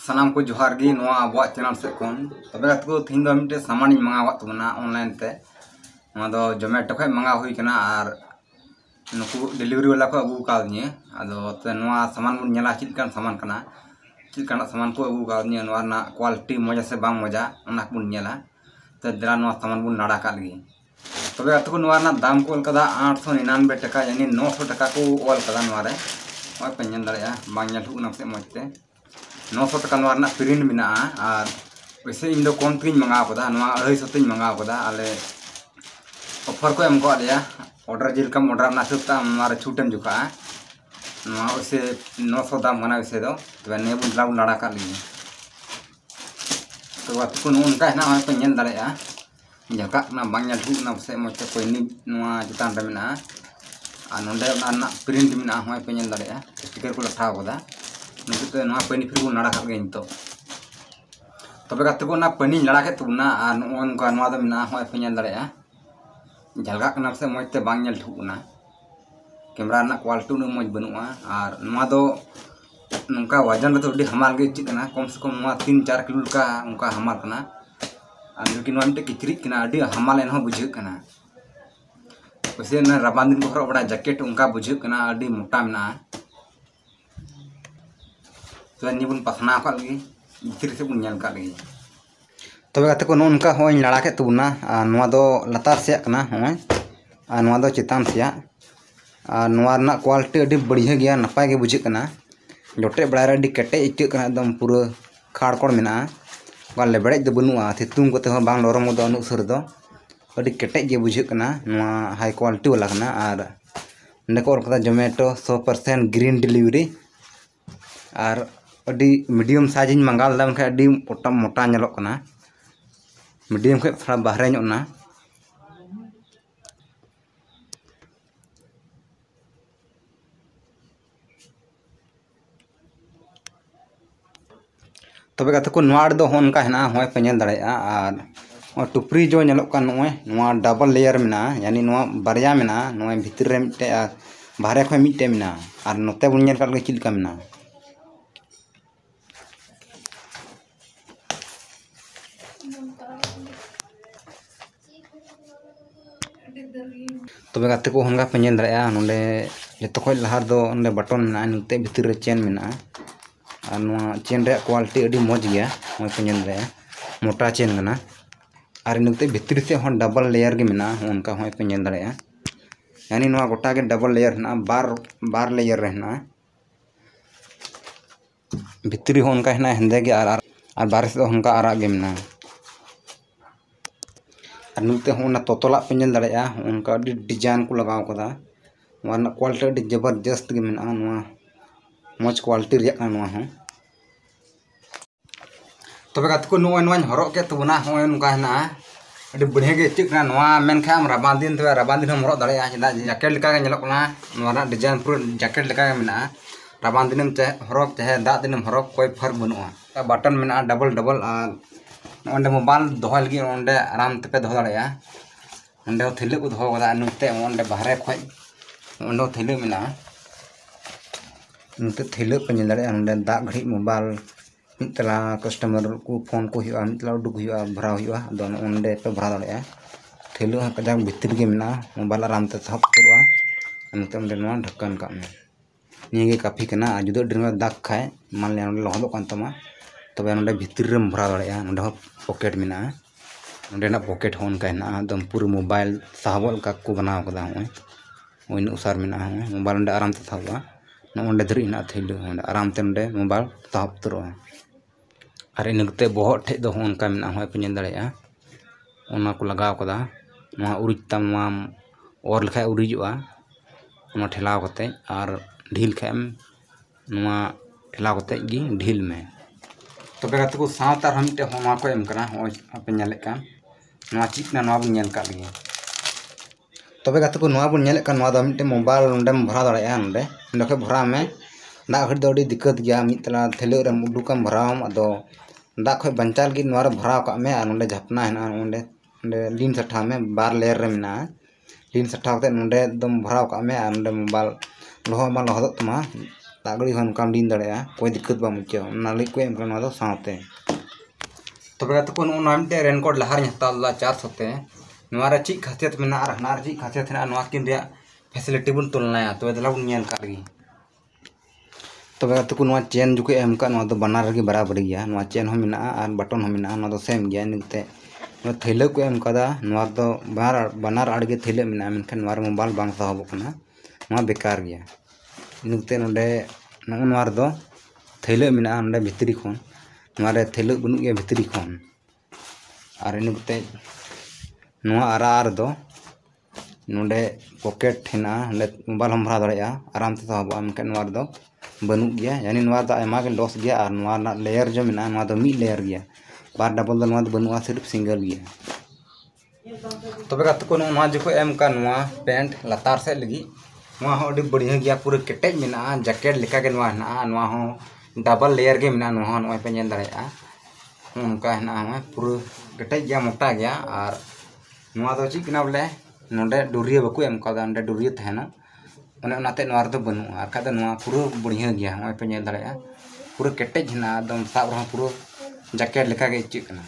सानाम को जोहार गी नोआ आबुआ चैनल से कोन तबे को थिन दो मिटे सामान मंगावा तबना ऑनलाइन ते नोआ दो जोमेटो खै मंगा हुई कना आर नुकु डिलीवरी वाला को अगु कादनी आदो ते नोआ सामान बुन नेला चित कान सामान कना चित काना सामान को अगु कादनी नोआ ना क्वालिटी मजा से बांग मजा ओना बुन नेला ते दरा नोआ सामान बुन नाडा का लगी तबे को नोआ ना दाम को कदा 899 टका यानी 900 टका को ऑल कदा नोआ रे ओय पेनन दरिया बांग नेल हुना से मजते 900 टका नोआ प्रिंट मिना और वैसे इन दो कौन तीन मंगा पदा नोआ 250 तीन मंगा पदा आले ऑफर को एम को आलिया ऑर्डर जिल कम ऑर्डर ना सबता हमारे छूटम जुका नोआ वैसे 900 दाम मना वैसे दो तो ने बुन लाउ लड़ा का ली तो बात को उनका है ना पे ñen दरिया जका ना बांग ñal hu ना से मते कोई नि नोआ चितान रे मिना आ नोंडे ना प्रिंट मिना होय पे ñen दरिया स्टिकर को लठा पदा नुकते नोआ पनी फिर बुन लड़ा का गे तो तबे कते को ना पनी लड़ा के तुना आ नोन का नोआ द मिना होय पे ñel दरिया झलगा कना से मते बांग ñel ठुना कैमरा ना क्वालिटी न मज बनुआ और नोआ दो नंका वजन तो डी हमाल गे चिकना कम से कम नोआ 3-4 किलो का उनका हमाल कना और लेकिन नोआ मिटे किचरी कना डी हमाल एन हो बुझे कना वैसे ना रबान दिन को बड़ा जैकेट उनका बुझे कना डी मोटा मिना तो नि बुन पसना का लगी भीतर से बुन ñel का लगी तबे कते को नोनका होय लड़ा के तुना नोआ दो लतार से कना होय आ नोआ दो चितान से आ नोआ ना क्वालिटी अडी बढ़िया गया नपाय गे बुझे कना जोटे बड़ा रे अडी केटे इके कना एकदम पूरा खाड़कोड़ मिना का लेबड़े दो बनुआ थितुम कोते हो बांग लरम दो अनुसर दो अडी केटे गे बुझे कना नोआ हाई क्वालिटी वाला कना और नेको कदा जोमेटो 100% ग्रीन डिलीवरी और अडी मीडियम साइज मंगाल दाम खा अडी मोटा मोटा नेलोक कना मीडियम के थोड़ा बाहरे ना तबे कते को नोआ दो होनका है ना होय पे ñel दड़ेया और टुपरी जो नेलोक का नोआ डबल लेयर मिना यानी नोआ बारया मिना नोआ भीतर रे मिटे बाहरे खय मिटे मिना और नोते बुन ñel का चिल का मिना तबे कते को होनगा पे ñel दड़ेया नोंडे जतो खय लहार दो ओंडे बटन मिना नोते भीतर रे चेन मिना और नोआ चेन रे क्वालिटी अडी मज गया होय पे ñel दड़ेया मोटा चेन गना और नोते भीतर से होन डबल लेयर गे मिना उनका होय पे ñel दड़ेया यानी नोआ गोटा के डबल लेयर ना बार लेयर रहना भीतरी हो उनका है हेंदे गे और बाहर से उनका आरा गे मिना और नुते होना तोतला पे ñel दड़ेया उनका डिजाइन को लगाव कदा वाना क्वालिटी अडी जबरदस्त गे मिना नोआ मज क्वालिटी रिया का नोआ हो तबे कत को नोआ नोआ हरो के तुना होय उनका है ना अडी बढ़िया गे चिकना नोआ मेन खा रबान दिन हम हरो दड़ेया चदा जैकेट लेका गे ñelok ना नोआ ना डिजाइन पूरा जैकेट लेका गे मिना रबान दिन चे हरो चाहे दा दिन हरो कोई फर्क बनुआ बटन मिना डबल डबल और ओंडे मोबाइल दोह लगी ओंडे आराम ते पे दोह दड़ेया ओंडे थिले को दोह कदा नुते ओंडे बाहरे खय ओंडे थिले मिना नुते थिले पे ñel दड़ेया ओंडे दा घड़ी मोबाइल मितला कस्टमर को फोन को हुआ मितला उडुक हुआ भराव हुआ दो ओंडे पे भरा दड़ेया थिले कदा भीतर गे मिना मोबाइल आराम ते साफ करवा नुते ओंडे नोआ ढक्कन का में निगे काफी कना जुदो ड्रिंग दाग खाए मान ले ओंडे लहदो कान तमा तबे ओंडे भीतर रे भरा दड़ेया ओंडे पॉकेट मिना ओंडे ना पॉकेट होन का ना एकदम पूरा मोबाइल साहबल का को बनाव कदा होय ओइन उसार मिना मोबाइल ओंडे आराम ते साहबा ना ओंडे धरी ना थिले ओंडे आराम ते ओंडे मोबाइल साहब तरो और इनकते बहुत ठे दो होन का मिना होय पे ñel दड़ेया ओना को लगाव कदा नोआ उरिज तमाम और लखा उरिजवा नोआ ठेलाव कते और ढील खाम नोआ ठेलाव कते गी ढील में तबे कते को सावतार हम मिटे होना को एम कना होय पे ñel का नोआ चिकना नोआ बुन ñel का लगी तबे कते को नोआ बुन ñel का नोआ द मिटे मोबाइल ओंडे भरा दड़ेया ओंडे के भरा में दा घड़ी दो अडी दिक्कत गया मितला थेले रे उडुकम भराम अदो दा खय बंचाल गी नोआ रे भराव का में ओंडे झपना है ना ओंडे लीन सठा में बार लेयर रे मिना लीन सठा ते ओंडे एकदम भराव का में ओंडे मोबाइल लोह मा लहदो तमा दाग गड़ी हों नौकाम लीन दाड़ा कोई दिक्कत बा मुझे नाली को एम करना साथे तबे गाते को नोना मिटे रेनकोट लहार हताला 400 ते नोरा ची खासियत में हनार ची खासियत है नोआ किन रे फैसिलिटी बुन तुलनाया तबे दला बुन नेल कागी तबे गाते को नोआ चेन जुके एम का नोआ दो बनार गे बराबरी गया नोआ चेन हो मिना आर बटन हो मिना नोआ दो सेम गया निते नोआ थैले को एम कदा नोआ दो बनार आड़गे थैले मिना मेनखान नोआ मोबाइल बांग साहब कना नोआ बेकार गया निते नोडे नोआ दो थैले मिना नोडे भितरी खन नोरे थैले बनु गया भितरी खन और इनते नोआ आर दो नोडे पॉकेट हेना मोबाइल हम भरा दाड़ा आराम से साहब मेनखान नोआ दो बनू गया यानी नोआ दा एमा के लॉस गया और नोआ ना लेयर जो मिना नोआ दो मी लेयर गया बार डबल दो नोआ दो बनूआ सिर्फ सिंगल गया तबे गाते को नोआ जो एम का नोआ पैंट लतार से लगी नोआ हो अड़ी बढ़िया गया पूरा केटेज मिना जैकेट लेका के नोआ ना नोआ हो डबल लेयर के मिना नोआ नोआ पे नेल दाड़ा उनका है पूरा केटेज गया मोटा गया और नोआ दो चिकना बोले नोडे डोरिया बको एम का नोडे डोरिया तहना उन्हें उनाते नोआ दो बनू और खाद नोआ पूरा बढ़िया गया नोआ पे नेल दाड़ा पूरा केटेज है एकदम साब रहा पूरा जैकेट लेका के इच्चिक ना।